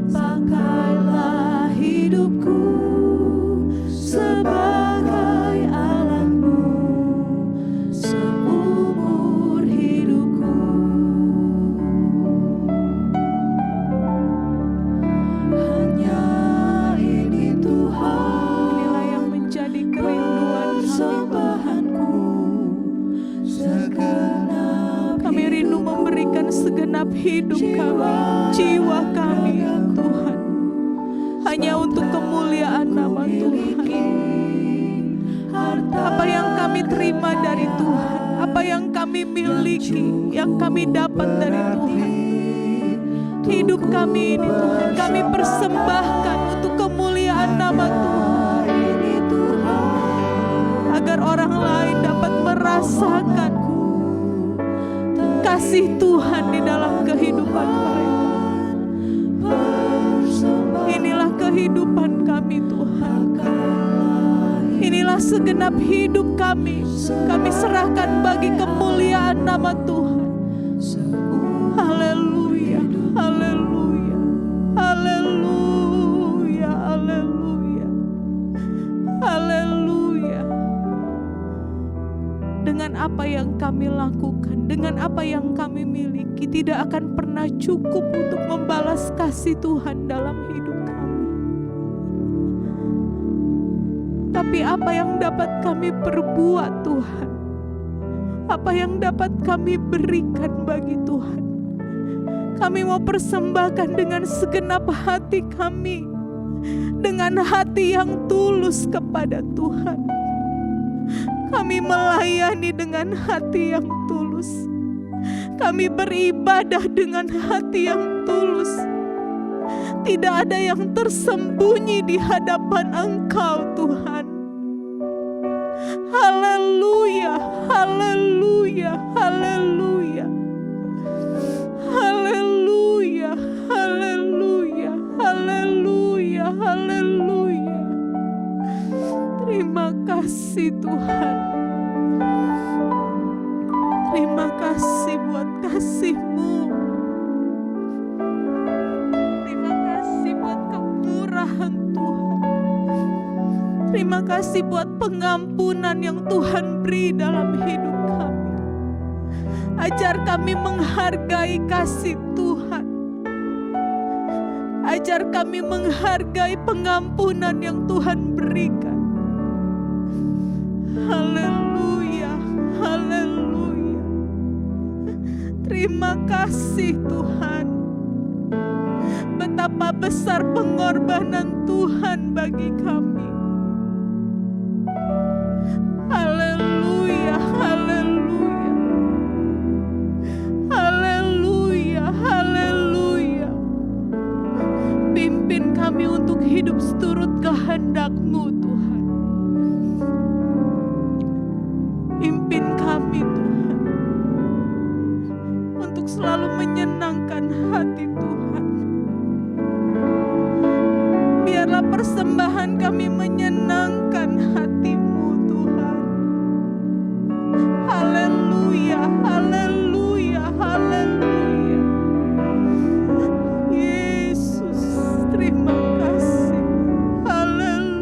Pakailah hidupku sebagai alatmu seumur hidupku. Hanya ini Tuhan Inilah yang menjadi kerinduan kami. persembahanku, segenap Kami rindu memberikan segenap hidup kami, jiwa kami Tuhan. kami terima dari Tuhan, apa yang kami miliki, yang kami dapat dari Tuhan. Hidup kami ini Tuhan, kami persembahkan untuk kemuliaan nama Tuhan, agar orang lain dapat merasakan kasih Tuhan di dalam kehidupan mereka. Inilah kehidupan kami Tuhan. Inilah segenap hidup kami. Kami serahkan bagi kemuliaan nama Tuhan. Haleluya, haleluya, haleluya, haleluya, haleluya. Dengan apa yang kami lakukan, dengan apa yang kami miliki, tidak akan pernah cukup untuk membalas kasih Tuhan dalam hidup kami. Tapi apa yang dapat kami perbuat Tuhan, apa yang dapat kami berikan bagi Tuhan, kami mau persembahkan dengan segenap hati kami, dengan hati yang tulus kepada Tuhan. Kami melayani dengan hati yang tulus. Kami beribadah dengan hati yang tulus. Tidak ada yang tersembunyi di hadapan Engkau Tuhan. Haleluya, haleluya, haleluya. Haleluya, haleluya, haleluya, haleluya. Terima kasih Tuhan. Terima kasih buat kasih-Mu. Terima kasih buat kemurahan Tuhan. Terima kasih buat pengampunan yang Tuhan beri dalam hidup kami. Ajar kami menghargai kasih Tuhan. Ajar kami menghargai pengampunan yang Tuhan berikan. Haleluya, haleluya. Terima kasih Tuhan. Betapa besar pengorbanan Tuhan bagi kami. Haleluya, haleluya. Haleluya, haleluya. Pimpin kami untuk hidup seturut kehendak-Mu Tuhan. Pimpin kami Tuhan, untuk selalu menyenangkan hati Tuhan. Biarlah persembahan kami menyenangkan hati-Mu Tuhan. Haleluya, haleluya, haleluya. Yesus, terima kasih. Haleluya.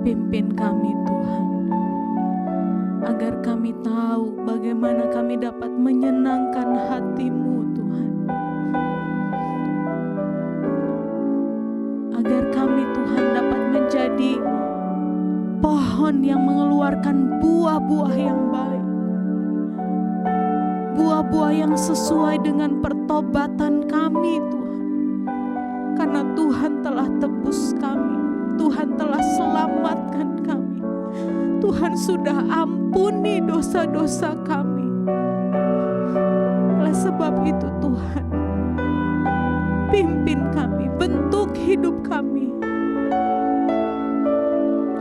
Pimpin kami Tuhan, agar kami tahu bagaimana kami dapat menyenangkan hati-Mu Tuhan. Agar kami Tuhan dapat menjadi pohon yang mengeluarkan buah-buah yang baik. Buah-buah yang sesuai dengan pertobatan kami Tuhan. Karena Tuhan telah tebus kami. Tuhan telah selamatkan kami. Tuhan sudah ampuni dosa-dosa kami. Oleh sebab itu Tuhan, pimpin kami, bentuk hidup kami,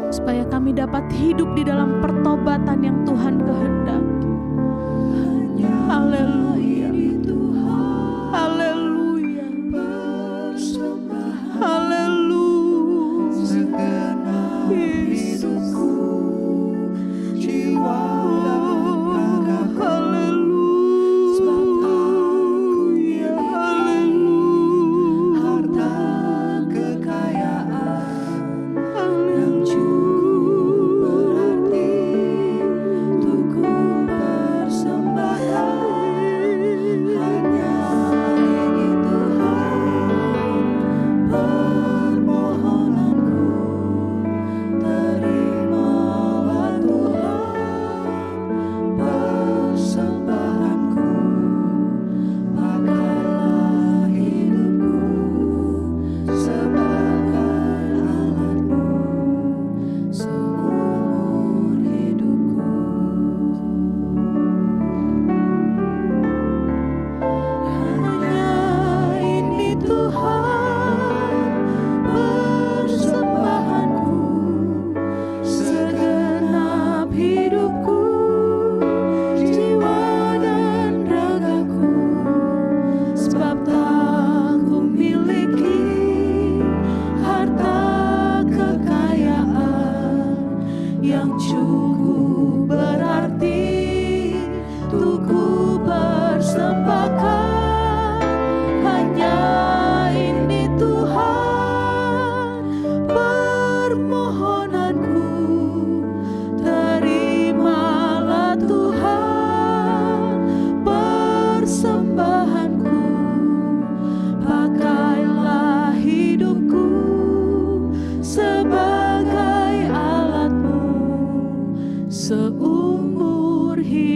supaya kami dapat hidup di dalam pertobatan yang Tuhan kehendaki. Haleluya, haleluya, haleluya. Yesus, jiwa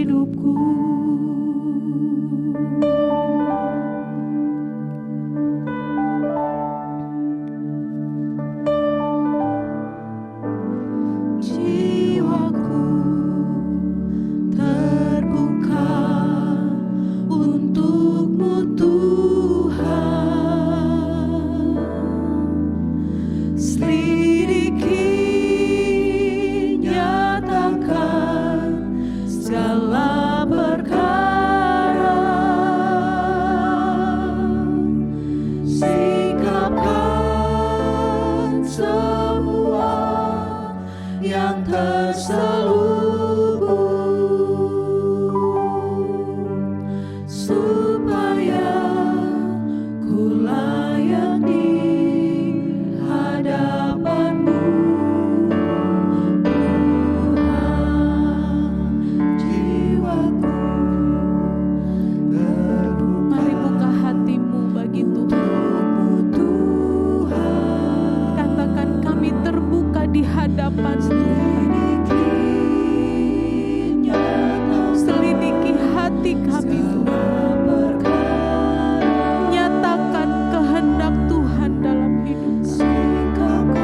hidupku. Jiwaku terbuka untuk-Mu Tuhan. Selidiki, nyatakan segala perkara. Sikapkan semua yang terselubung, supaya ku layak di hadapan-Mu, Tuhan. Jiwaku terbuka Mari buka hatimu bagi Tuhan. untuk-Mu, Tuhan. Katakan, kami terbuka di hadapan Tuhan. Selidiki hati kami Tuhan. Nyatakan kehendak Tuhan dalam hidup kami.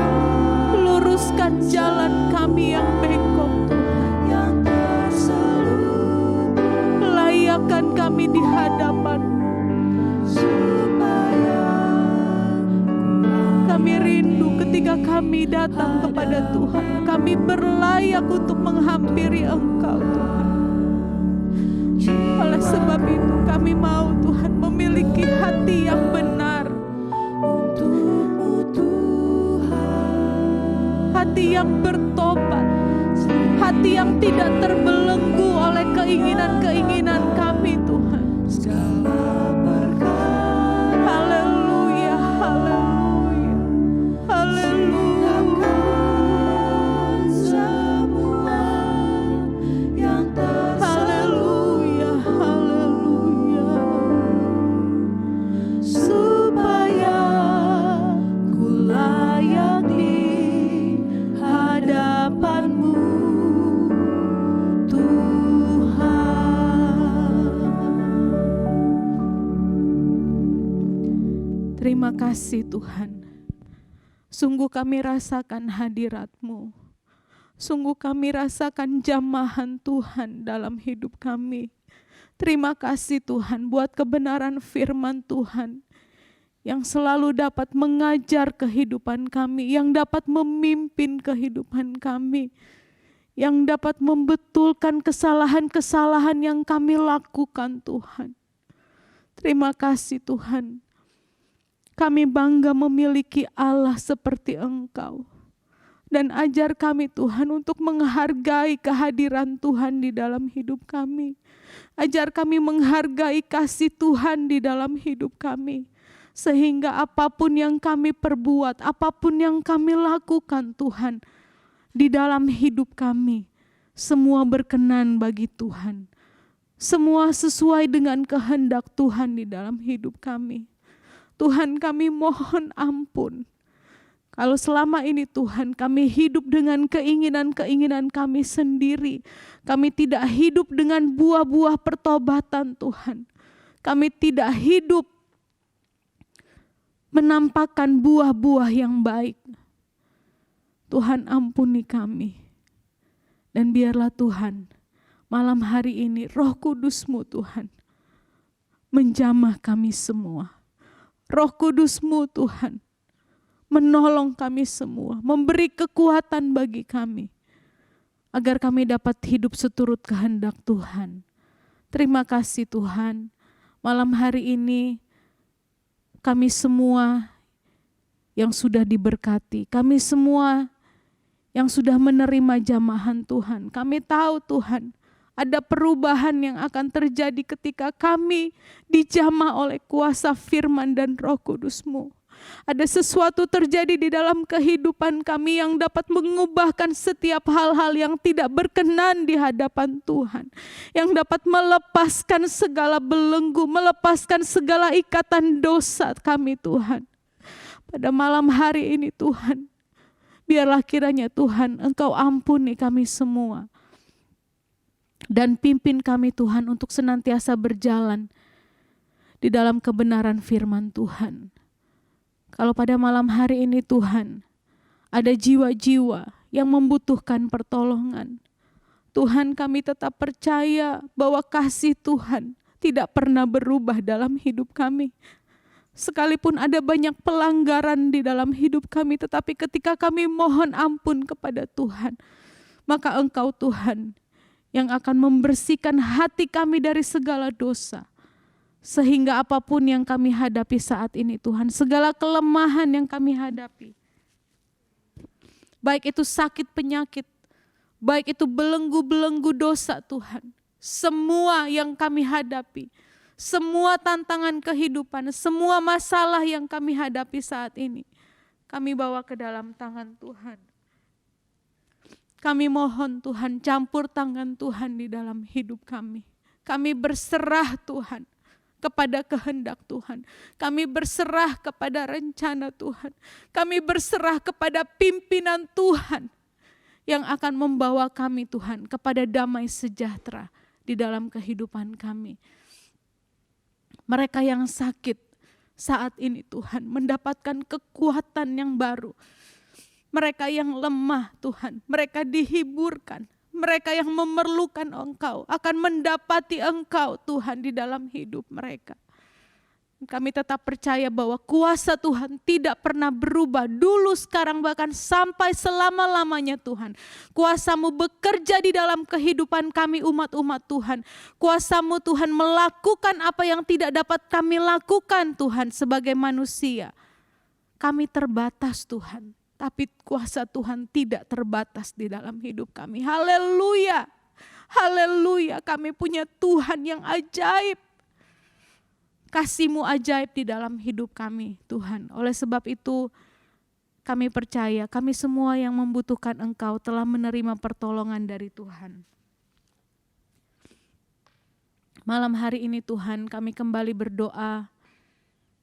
Luruskan jalan kami yang bengkok Tuhan. Layakkan kami di hadapan. Kami rindu ketika kami datang kepada Tuhan. Kami berlayak untuk menghampiri Engkau Tuhan. Oleh sebab itu kami mau Tuhan memiliki hati yang benar, Untuk-Mu, Tuhan. hati yang bertobat, hati yang tidak terbelenggu oleh keinginan-keinginan kami Tuhan. Segala perkara. Haleluya, haleluya, haleluya. Semua yang Haleluya, haleluya. supaya ku layak di hadapan-Mu, Tuhan. Terima kasih Tuhan. Sungguh kami rasakan hadirat-Mu. Sungguh kami rasakan jamahan Tuhan dalam hidup kami. Terima kasih Tuhan buat kebenaran firman Tuhan yang selalu dapat mengajar kehidupan kami, yang dapat memimpin kehidupan kami, yang dapat membetulkan kesalahan-kesalahan yang kami lakukan Tuhan. Terima kasih Tuhan. Kami bangga memiliki Allah seperti Engkau. Dan ajar kami Tuhan untuk menghargai kehadiran Tuhan di dalam hidup kami. Ajar kami menghargai kasih Tuhan di dalam hidup kami. Sehingga apapun yang kami perbuat, apapun yang kami lakukan Tuhan, di dalam hidup kami, semua berkenan bagi Tuhan. Semua sesuai dengan kehendak Tuhan di dalam hidup kami. Tuhan, kami mohon ampun. Kalau selama ini Tuhan kami hidup dengan keinginan-keinginan kami sendiri. Kami tidak hidup dengan buah-buah pertobatan Tuhan. Kami tidak hidup menampakkan buah-buah yang baik. Tuhan, ampuni kami. Dan biarlah Tuhan malam hari ini Roh Kudus-Mu Tuhan menjamah kami semua. Roh Kudus-Mu Tuhan menolong kami semua, memberi kekuatan bagi kami, agar kami dapat hidup seturut kehendak Tuhan. Terima kasih Tuhan, malam hari ini kami semua yang sudah diberkati, kami semua yang sudah menerima jamahan Tuhan. Kami tahu Tuhan, ada perubahan yang akan terjadi ketika kami dijamah oleh kuasa firman dan Roh Kudus-Mu. Ada sesuatu terjadi di dalam kehidupan kami yang dapat mengubahkan setiap hal-hal yang tidak berkenan di hadapan Tuhan. Yang dapat melepaskan segala belenggu, melepaskan segala ikatan dosa kami Tuhan. Pada malam hari ini Tuhan, biarlah kiranya Tuhan Engkau ampuni kami semua. Dan pimpin kami Tuhan untuk senantiasa berjalan di dalam kebenaran firman Tuhan. Kalau pada malam hari ini Tuhan, ada jiwa-jiwa yang membutuhkan pertolongan, Tuhan, kami tetap percaya bahwa kasih Tuhan tidak pernah berubah dalam hidup kami. Sekalipun ada banyak pelanggaran di dalam hidup kami, tetapi ketika kami mohon ampun kepada Tuhan, maka Engkau Tuhan yang akan membersihkan hati kami dari segala dosa. Sehingga apapun yang kami hadapi saat ini Tuhan, segala kelemahan yang kami hadapi, baik itu sakit penyakit, baik itu belenggu-belenggu dosa Tuhan, semua yang kami hadapi, semua tantangan kehidupan, semua masalah yang kami hadapi saat ini, kami bawa ke dalam tangan Tuhan. Kami mohon Tuhan, campur tangan Tuhan di dalam hidup kami. Kami berserah Tuhan kepada kehendak Tuhan. Kami berserah kepada rencana Tuhan. Kami berserah kepada pimpinan Tuhan yang akan membawa kami Tuhan kepada damai sejahtera di dalam kehidupan kami. Mereka yang sakit saat ini Tuhan mendapatkan kekuatan yang baru. Mereka yang lemah Tuhan, mereka dihiburkan. Mereka yang memerlukan Engkau akan mendapati Engkau Tuhan di dalam hidup mereka. Kami tetap percaya bahwa kuasa Tuhan tidak pernah berubah dulu, sekarang, bahkan sampai selama-lamanya Tuhan. Kuasa-Mu bekerja di dalam kehidupan kami umat-umat Tuhan. Kuasa-Mu Tuhan melakukan apa yang tidak dapat kami lakukan Tuhan sebagai manusia. Kami terbatas Tuhan, tapi kuasa Tuhan tidak terbatas di dalam hidup kami. Haleluya, haleluya, kami punya Tuhan yang ajaib. Kasih-Mu ajaib di dalam hidup kami Tuhan. Oleh sebab itu kami percaya kami semua yang membutuhkan Engkau telah menerima pertolongan dari Tuhan. Malam hari ini Tuhan, kami kembali berdoa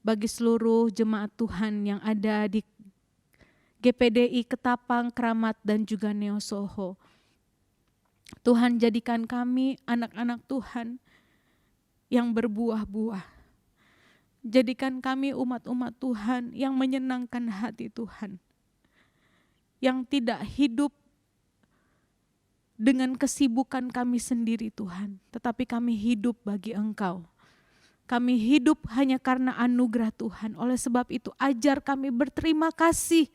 bagi seluruh jemaat Tuhan yang ada di GPDI Ketapang, Kramat, dan juga Neo Soho. Tuhan, jadikan kami anak-anak Tuhan yang berbuah-buah. Jadikan kami umat-umat Tuhan yang menyenangkan hati Tuhan. Yang tidak hidup dengan kesibukan kami sendiri Tuhan, tetapi kami hidup bagi Engkau. Kami hidup hanya karena anugerah Tuhan. Oleh sebab itu ajar kami berterima kasih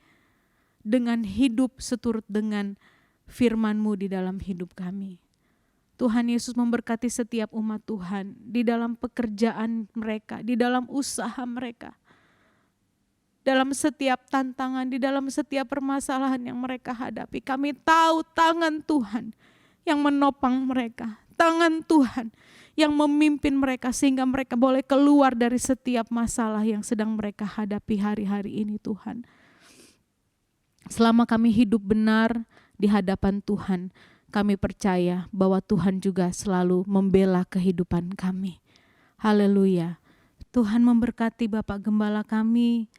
dengan hidup seturut dengan firman-Mu di dalam hidup kami. Tuhan Yesus memberkati setiap umat Tuhan di dalam pekerjaan mereka, di dalam usaha mereka, dalam setiap tantangan, di dalam setiap permasalahan yang mereka hadapi. Kami tahu tangan Tuhan yang menopang mereka, tangan Tuhan yang memimpin mereka sehingga mereka boleh keluar dari setiap masalah yang sedang mereka hadapi hari-hari ini Tuhan. Selama kami hidup benar di hadapan Tuhan, kami percaya bahwa Tuhan juga selalu membela kehidupan kami. Haleluya. Tuhan memberkati Bapak Gembala kami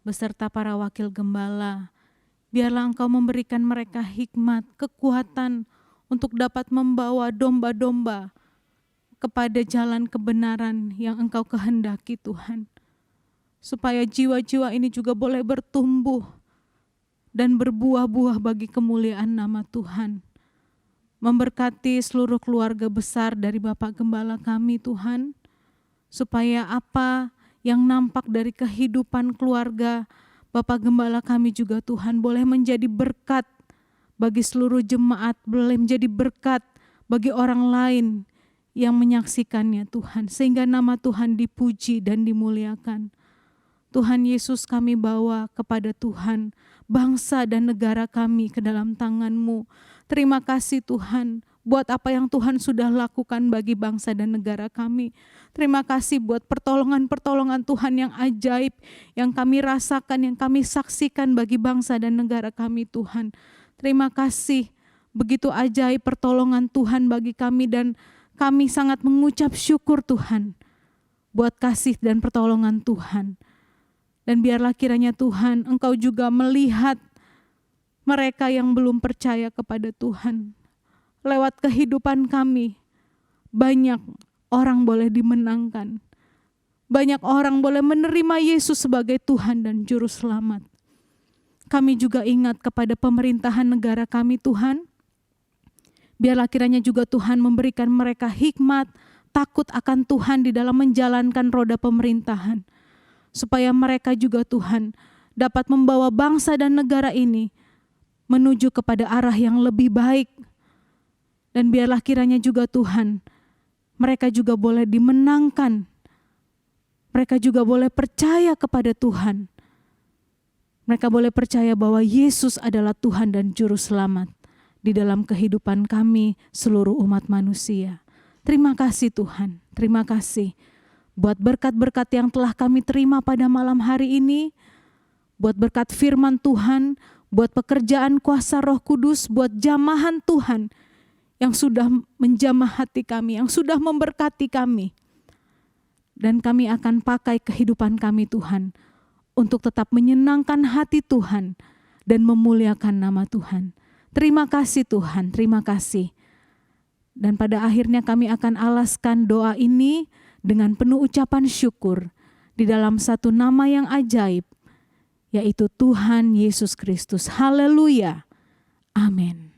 beserta para wakil gembala. Biarlah Engkau memberikan mereka hikmat, kekuatan untuk dapat membawa domba-domba kepada jalan kebenaran yang Engkau kehendaki Tuhan. Supaya jiwa-jiwa ini juga boleh bertumbuh dan berbuah-buah bagi kemuliaan nama Tuhan. Memberkati seluruh keluarga besar dari Bapak Gembala kami Tuhan, supaya apa yang nampak dari kehidupan keluarga Bapak Gembala kami juga Tuhan boleh menjadi berkat bagi seluruh jemaat, boleh menjadi berkat bagi orang lain yang menyaksikannya Tuhan, sehingga nama Tuhan dipuji dan dimuliakan. Tuhan Yesus, kami bawa kepada Tuhan bangsa dan negara kami ke dalam tangan-Mu. Terima kasih Tuhan buat apa yang Tuhan sudah lakukan bagi bangsa dan negara kami. Terima kasih buat pertolongan-pertolongan Tuhan yang ajaib yang kami rasakan, yang kami saksikan bagi bangsa dan negara kami Tuhan. Terima kasih begitu ajaib pertolongan Tuhan bagi kami, dan kami sangat mengucap syukur Tuhan buat kasih dan pertolongan Tuhan. Dan biarlah kiranya Tuhan Engkau juga melihat mereka yang belum percaya kepada Tuhan. lewat kehidupan kami, banyak orang boleh dimenangkan. Banyak orang boleh menerima Yesus sebagai Tuhan dan Juru Selamat. Kami juga ingat kepada pemerintahan negara kami Tuhan. Biarlah kiranya juga Tuhan memberikan mereka hikmat, takut akan Tuhan di dalam menjalankan roda pemerintahan. Supaya mereka juga Tuhan dapat membawa bangsa dan negara ini menuju kepada arah yang lebih baik. Dan biarlah kiranya juga Tuhan, mereka juga boleh dimenangkan. Mereka juga boleh percaya kepada Tuhan. Mereka boleh percaya bahwa Yesus adalah Tuhan dan Juru Selamat di dalam kehidupan kami seluruh umat manusia. Terima kasih Tuhan, terima kasih buat berkat-berkat yang telah kami terima pada malam hari ini, buat berkat firman Tuhan, buat pekerjaan kuasa Roh Kudus, buat jamahan Tuhan yang sudah menjamah hati kami, yang sudah memberkati kami. Dan kami akan pakai kehidupan kami Tuhan untuk tetap menyenangkan hati Tuhan dan memuliakan nama Tuhan. Terima kasih Tuhan, terima kasih. Dan pada akhirnya kami akan alaskan doa ini dengan penuh ucapan syukur di dalam satu nama yang ajaib, yaitu Tuhan Yesus Kristus. Haleluya. Amin.